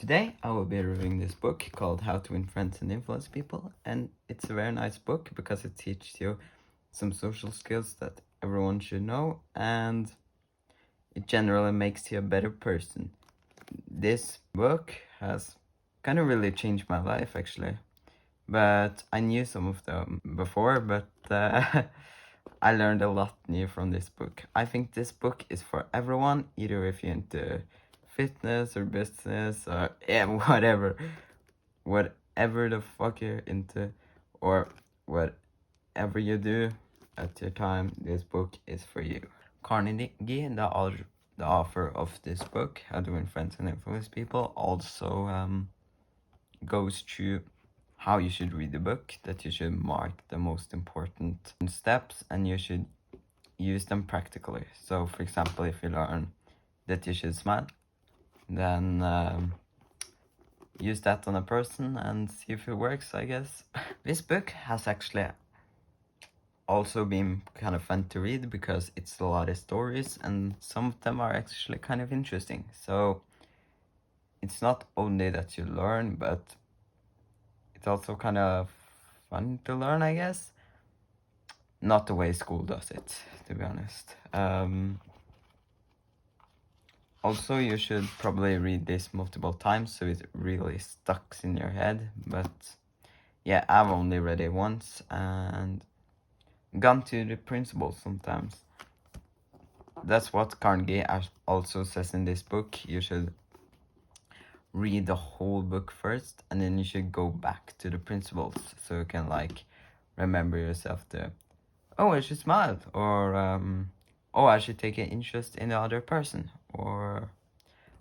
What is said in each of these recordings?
Today I will be reviewing this book called How to Win Friends and Influence People, and it's a very nice book because it teaches you some social skills that everyone should know, and it generally makes you a better person. This book has kind of really changed my life actually, but I knew some of them before, but I learned a lot new from this book. I think this book is for everyone, either if you're into fitness or business or whatever the fuck you're into, or whatever you do at your time, this book is for you. Carnegie, the author of this book, How to Win Friends and Influence People, also goes through how you should read the book, that you should mark the most important steps and you should use them practically. So for example, if you learn that you should smile, then use that on a person and see if it works, I guess. This book has actually also been kind of fun to read because it's a lot of stories and some of them are actually kind of interesting. So it's not only that you learn, but it's also kind of fun to learn, I guess. Not the way school does it, to be honest. Also, you should probably read this multiple times so it really stucks in your head. But yeah, I've only read it once and gone to the principles sometimes. That's what Carnegie also says in this book. You should read the whole book first and then you should go back to the principles so you can like remember yourself to, oh, I should smile, or oh, I should take an interest in the other person, or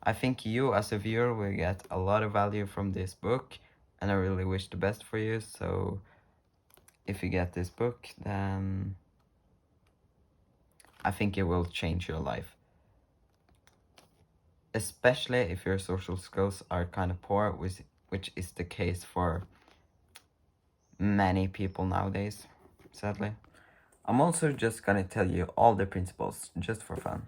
I think you as a viewer will get a lot of value from this book and I really wish the best for you. So if you get this book, then I think it will change your life. Especially if your social skills are kind of poor, which is the case for many people nowadays, sadly. I'm also just gonna tell you all the principles, just for fun.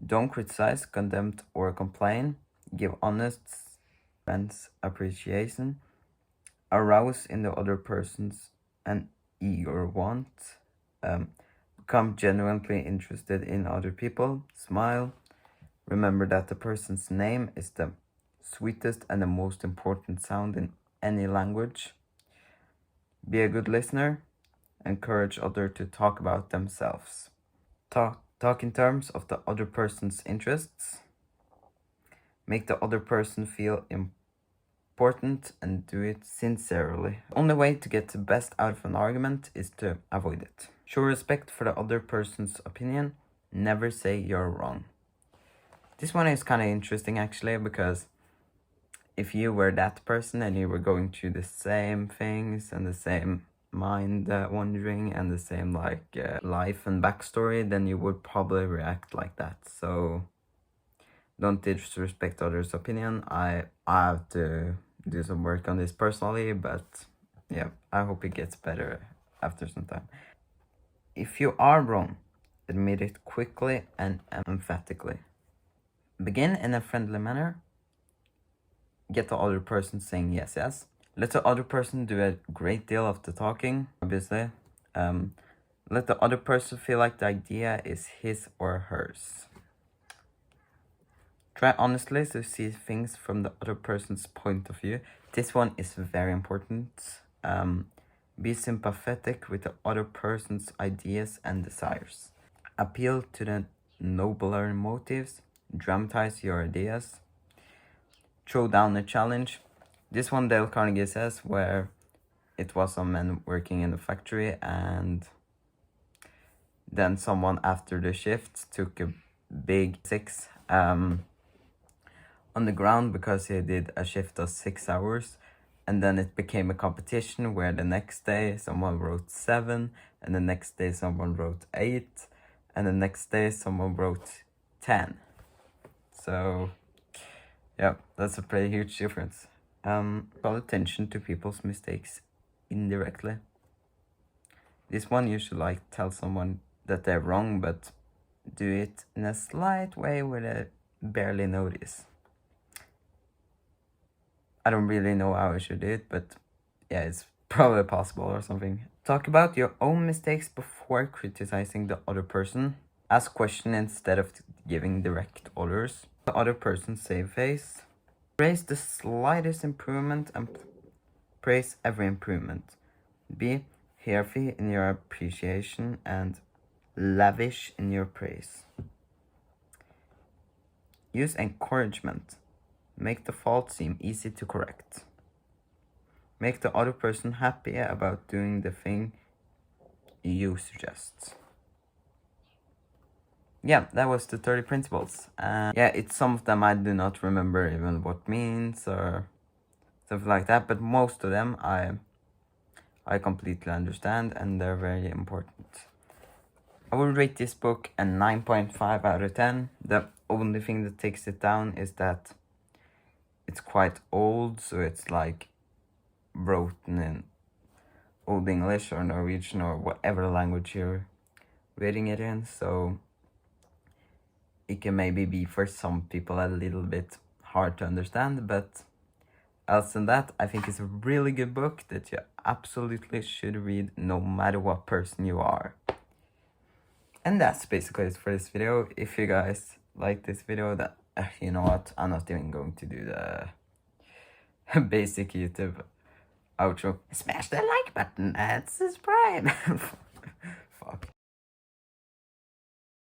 Don't criticize, condemn, or complain. Give honest friends appreciation. Arouse in the other person's an eager want. Become genuinely interested in other people. Smile. Remember that the person's name is the sweetest and the most important sound in any language. Be a good listener. Encourage others to talk about themselves. Talk in terms of the other person's interests. Make the other person feel important and do it sincerely. The only way to get the best out of an argument is to avoid it. Show respect for the other person's opinion. Never say you're wrong. This one is kind of interesting actually, because if you were that person and you were going through the same things and the same mind wandering and the same life and backstory, then you would probably react like that. So don't disrespect others' opinion. I have to do some work on this personally, but yeah, I hope it gets better after some time. If you are wrong, admit it quickly and emphatically. Begin in a friendly manner. Get the other person saying yes, yes. Let the other person do a great deal of the talking, obviously. Let the other person feel like the idea is his or hers. Try honestly to see things from the other person's point of view. This one is very important. Be sympathetic with the other person's ideas and desires. Appeal to the nobler motives. Dramatize your ideas. Throw down a challenge. This one Dale Carnegie says, where it was some men working in a factory and then someone after the shift took a big 6 on the ground because he did a shift of 6 hours, and then it became a competition where the next day someone wrote 7 and the next day someone wrote 8 and the next day someone wrote 10. So yeah, that's a pretty huge difference. Call attention to people's mistakes indirectly. This one you should tell someone that they're wrong, but do it in a slight way where I barely notice. I don't really know how I should do it, but yeah, it's probably possible or something. Talk about your own mistakes before criticizing the other person. Ask questions instead of giving direct orders. The other person's save face. Praise the slightest improvement and praise every improvement. Be healthy in your appreciation and lavish in your praise. Use encouragement. Make the fault seem easy to correct. Make the other person happy about doing the thing you suggest. Yeah, that was the 30 principles. Yeah, it's some of them I do not remember even what means or stuff like that, but most of them I completely understand and they're very important. I would rate this book a 9.5 out of 10. The only thing that takes it down is that it's quite old, so it's like written in Old English or Norwegian or whatever language you're reading it in, so it can maybe be for some people a little bit hard to understand, but else than that, I think it's a really good book that you absolutely should read no matter what person you are. And that's basically it for this video. If you guys like this video, that you know what, I'm not even going to do the basic YouTube outro. Smash the like button and subscribe. Fuck.